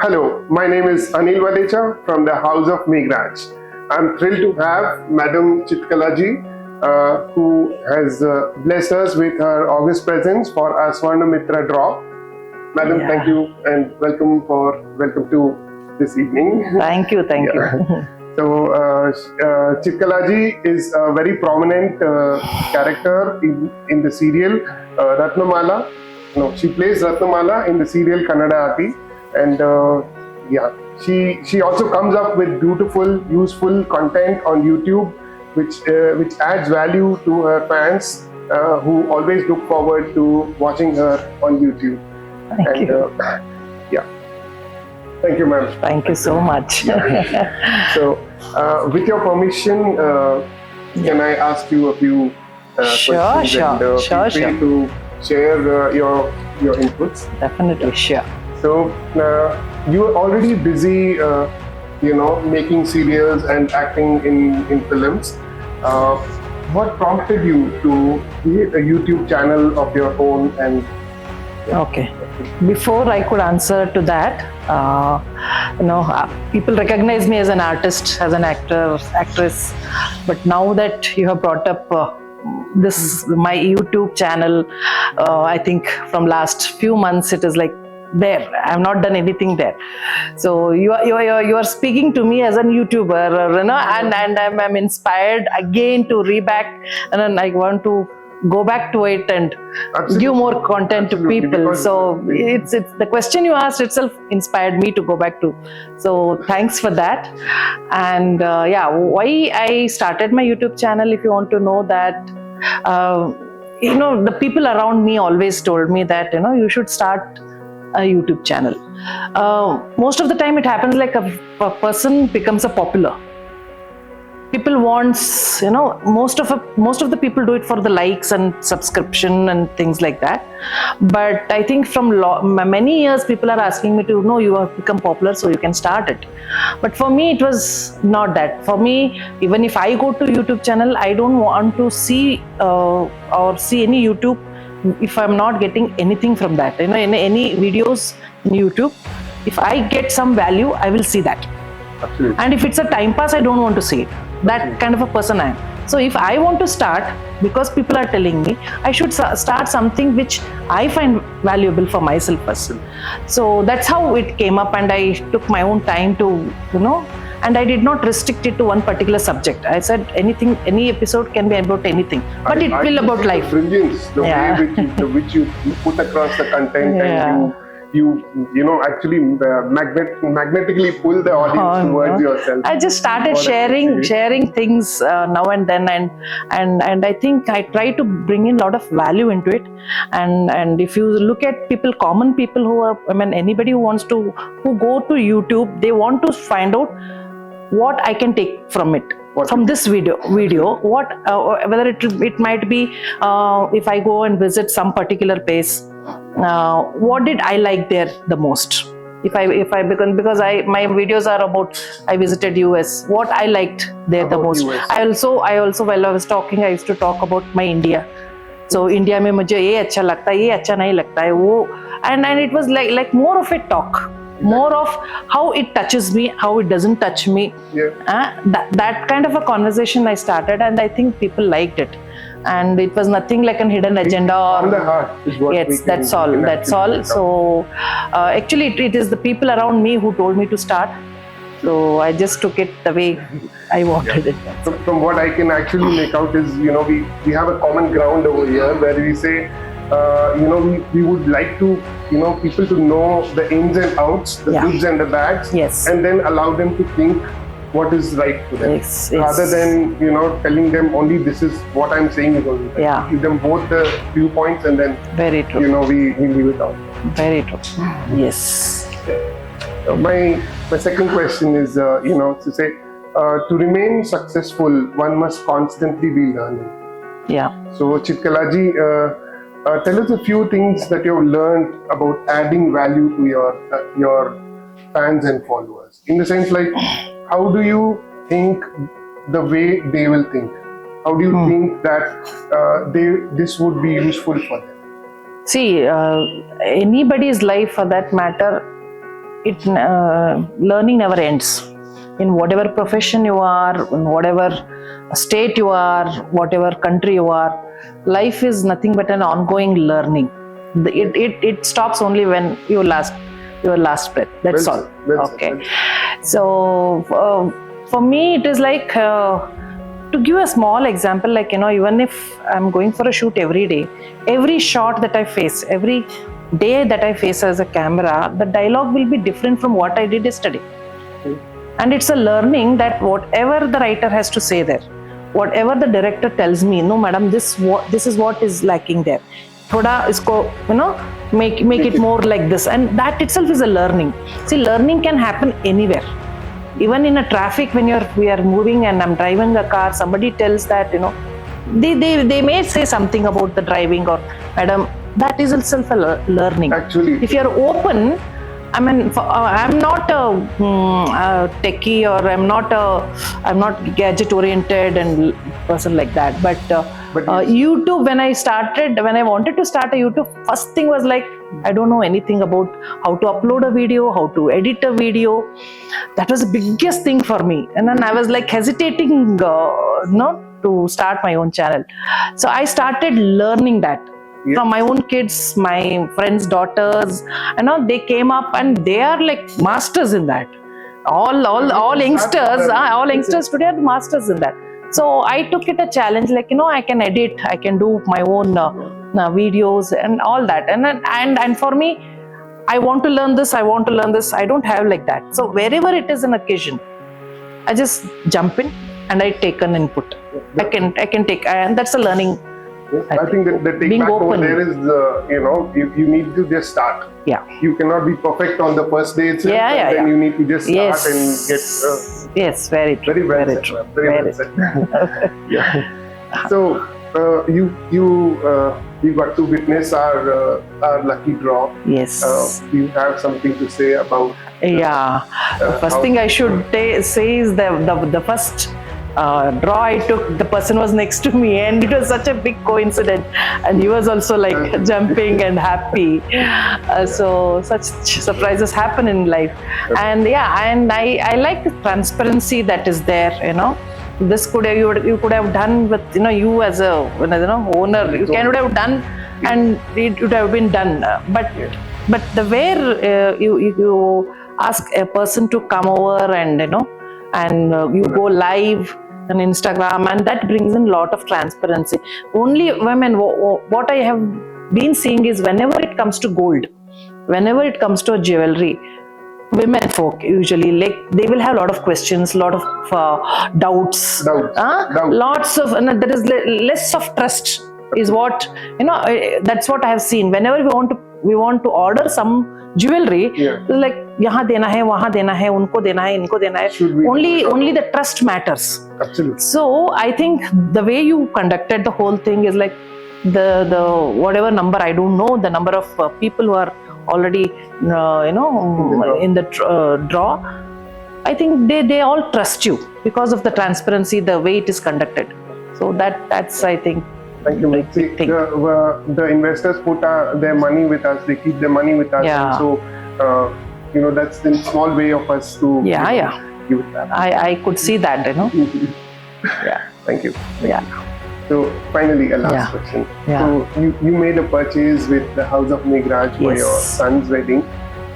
Hello, my name is Anil Vadecha from the House of Menghraj. I'm thrilled to have Madam Chitkala ji, who has blessed us with her august presence for our Swarna Mitra draw. Madam, thank you and welcome to this evening. Thank you. So, Chitkala ji is a very prominent character in the serial Ratnamala. No, she plays Ratnamala in the serial Kannadathi, and she also comes up with beautiful, useful content on YouTube, which adds value to her fans who always look forward to watching her on YouTube. Thank you. Thank you, ma'am. Thank you so much. So, with your permission, can I ask you a few questions? Sure. Feel free to share your inputs. Definitely, sure. So, you are already busy, making serials and acting in films. What prompted you to create a YouTube channel of your own? And Okay. Before I could answer to that, people recognize me as an artist, as an actor, actress. But now that you have brought up my YouTube channel, I think from last few months it is like there. I have not done anything there. So you are speaking to me as a YouTuber, and I'm inspired again to reback, and then I want to go back to it and give more content to people. So it's the question you asked itself inspired me to go back to. So thanks for that. And why I started my YouTube channel, if you want to know that, the people around me always told me that, you should start a YouTube channel. Most of the time it happens like a person becomes a popular. People wants, most of the people do it for the likes and subscription and things like that. But I think from many years people are asking me to, you have become popular, so you can start it. But for me it was not that. For me, even if I go to YouTube channel, I don't want to see or see any YouTube if I'm not getting anything from that. In any videos in YouTube, if I get some value, I will see that. Absolutely. And if it's a time pass, I don't want to see it. That kind of a person I am. So if I want to start, because people are telling me, I should start something which I find valuable for myself personally. So that's how it came up, and I took my own time to, and I did not restrict it to one particular subject. I said any episode can be about anything, but it will about life. Brilliance, the way which you put across the content, and you actually magnetically pull the audience towards yourself. I just started sharing things now and then, and I think I try to bring in a lot of value into it. And if you look at common people who are, anybody who go to YouTube, they want to find out what I can take from it. From this video, what whether it might be if I go and visit some particular place, what did I like there the most? If I because my videos are about I visited US, what I liked there the most. US. I also while I was talking, I used to talk about my India. So India में मुझे ये अच्छा लगता है, ये अच्छा नहीं लगता है वो, and it was like more of a talk. More of how it touches me, how it doesn't touch me. That kind of a conversation I started, and I think people liked it. And it was nothing like a hidden agenda or the heart is what that's all. So actually it is the people around me who told me to start. So I just took it the way I wanted it. From what I can actually make out is, we have a common ground over here where we say, we would like to, people to know the ins and outs, the goods and the bads, and then allow them to think what is right for them. Rather than, telling them only this is what I'm saying is only right. Give them both the viewpoints, and then, very true. We leave it out. Very true. Yes. My second question is, to say, to remain successful, one must constantly be learning. So, Chitkala ji, tell us a few things that you've learned about adding value to your fans and followers. In the sense, like, how do you think the way they will think? How do you think that this would be useful for them? See, anybody's life for that matter, learning never ends. In whatever profession you are, in whatever state you are, whatever country you are, life is nothing but an ongoing learning. It stops only when your last breath. That's all. Okay. So for me, it is like to give a small example, like, even if I'm going for a shoot every day, every shot that I face, every day that I face as a camera, the dialogue will be different from what I did yesterday. And it's a learning that whatever the writer has to say there, whatever the director tells me, no madam, this is what is lacking there. Thoda isko, make it more like this. And that itself is a learning. See, learning can happen anywhere. Even in a traffic, when we are moving and I'm driving a car, somebody tells that, they may say something about the driving, or madam, that is itself a learning. Actually, if you are open, I'm not a techie, or I'm not gadget oriented and person like that. But YouTube, when I wanted to start a YouTube, first thing was like, I don't know anything about how to upload a video, how to edit a video. That was the biggest thing for me. And then I was like hesitating, to start my own channel. So I started learning that. Yes. From my own kids, my friends' daughters, they came up and they are like masters in that. All youngsters today are masters in that. So I took it a challenge, like, I can edit, I can do my own videos and all that. And for me, I want to learn this, I don't have like that. So wherever it is an occasion, I just jump in and I take an input. I can take, and that's a learning. Yes, I think that the take back over there is, you need to just start. Yeah. You cannot be perfect on the first day itself. Then you need to just start and get. Yes, very true. Very well said. Very well said. Yeah. So you got to witness our lucky draw. Yes. Do you have something to say about? The first thing I should say is the first draw I took, the person was next to me, and it was such a big coincidence, and he was also like jumping and happy. So such surprises happen in life. And I like the transparency that is there. This you could have done with you as a owner, you would have done, and it would have been done. But the where you ask a person to come over and you go live on Instagram, and that brings in a lot of transparency. Only women, what I have been seeing is, whenever it comes to gold, whenever it comes to jewelry, women folk usually, like, they will have a lot of questions, a lot of doubts. Lots of, there is less of trust is what, that's what I have seen. Whenever we want to order some jewelry, like, yahan dena hai, wahan dena hai, unko dena hai, inko dena hai. Only the trust matters. Absolutely. So I think the way you conducted the whole thing is like, the whatever number, I don't know the number of people who are already in the draw. I think they all trust you because of the transparency, the way it is conducted. So that's I think. Thank you. See, the investors put their money with us. They keep their money with us. Yeah. And so, that's the small way of us to give it back. I could see that, Yeah. Thank you. Yeah. So finally, a last question. Yeah. So you made a purchase with the House of Menghraj for your son's wedding.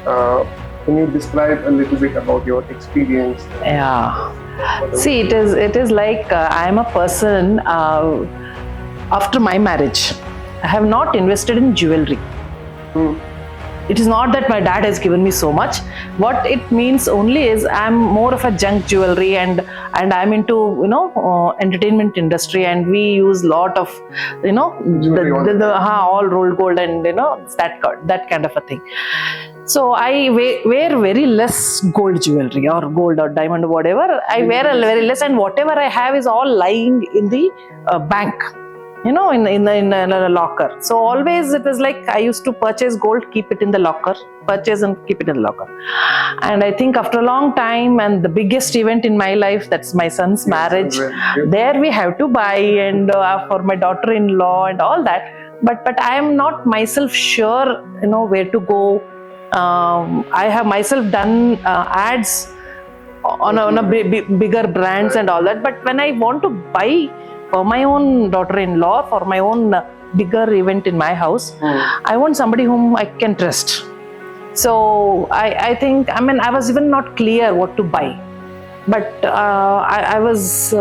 Can you describe a little bit about your experience? Yeah. See, it is like, I am a person. After my marriage, I have not invested in jewelry. It is not that my dad has given me so much. What it means only is, I'm more of a junk jewelry, and I'm into entertainment industry, and we use lot of all rolled gold and that kind of a thing. So I wear very less gold jewelry, or gold or diamond or whatever. I wear a very less, and whatever I have is all lying in the bank. In a locker. So always it was like, I used to purchase gold, keep it in the locker, purchase and keep it in the locker. And I think after a long time, and the biggest event in my life, that's my son's marriage, there we have to buy, and for my daughter-in-law and all that. But I am not myself sure, where to go, I have myself done ads on a bigger brands and all that. But when I want to buy for my own daughter-in-law, for my own bigger event in my house, I want somebody whom I can trust. So I think, I mean, I was even not clear what to buy. But I was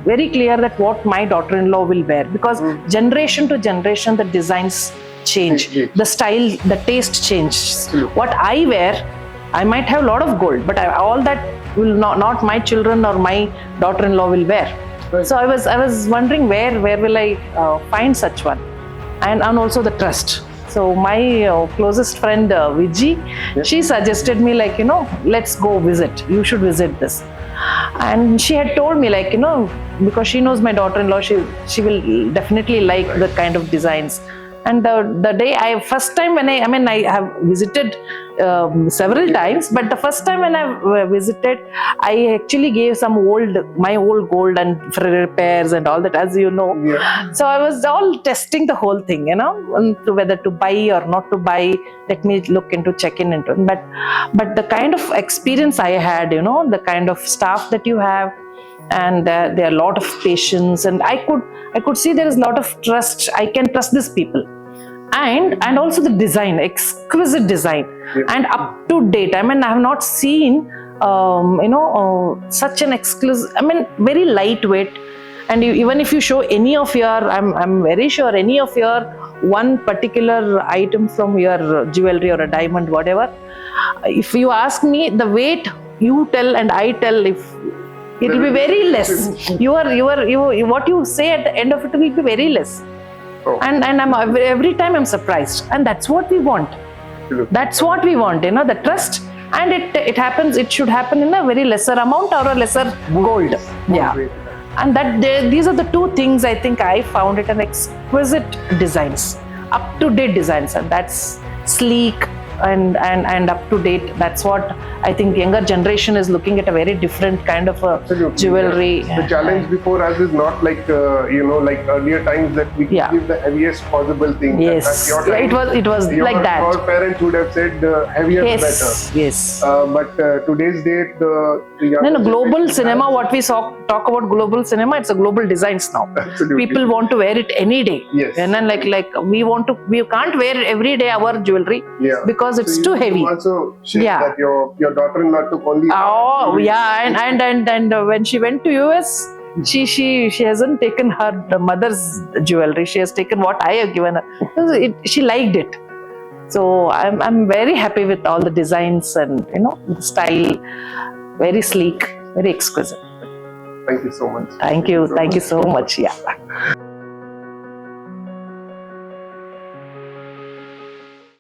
very clear that what my daughter-in-law will wear, because generation to generation the designs change, the style, the taste changes. What I wear, I might have a lot of gold, but all that will not my children or my daughter-in-law will wear. Right. So I was wondering where will I find such one, and also the trust. So my closest friend Viji, she suggested me, like, let's go visit. You should visit this. And she had told me, like, because she knows my daughter-in-law, she will definitely like the kind of designs. And the day first time when I have visited several times, but the first time when I visited, I actually gave my old gold and repairs and all that, as you know. Yeah. So I was all testing the whole thing, whether to buy or not to buy. Let me check in into it. But the kind of experience I had, the kind of staff that you have, and there are a lot of patience, and I could see there is a lot of trust. I can trust these people, and also the design, exquisite design, and up to date. I mean, I have not seen such an exclusive. I mean, very lightweight, and even if you show any of your, I'm very sure any of your one particular item from your jewelry or a diamond, whatever, if you ask me the weight, you tell and I tell, if it will be very less. What you say at the end of it will be very less. Oh. And every time I'm surprised, and that's what we want. That's what we want, the trust, and it happens. It should happen in a very lesser amount or a lesser gold. Yeah, and these are the two things I think I found it an exquisite designs, up to date designs, and that's sleek and up to date. That's what I think younger generation is looking at, a very different kind of jewelry. Yeah. The challenge before us is not like like earlier times that we give the heaviest possible thing. Yes, it was like that. Our parents would have said heavier better. Yes. But today's date, global cinema. What we talk about global cinema, it's a global designs now. Absolutely. People want to wear it any day. Yes. And then like we can't wear every day our jewelry. Yeah. Because it's too heavy. Also that your daughter-in-law took only. Oh yeah, and when she went to US, she hasn't taken her mother's jewelry. She has taken what I have given her. She liked it. So I'm very happy with all the designs and the style. Very sleek, very exquisite. Thank you so much. Thank you so much. Yeah.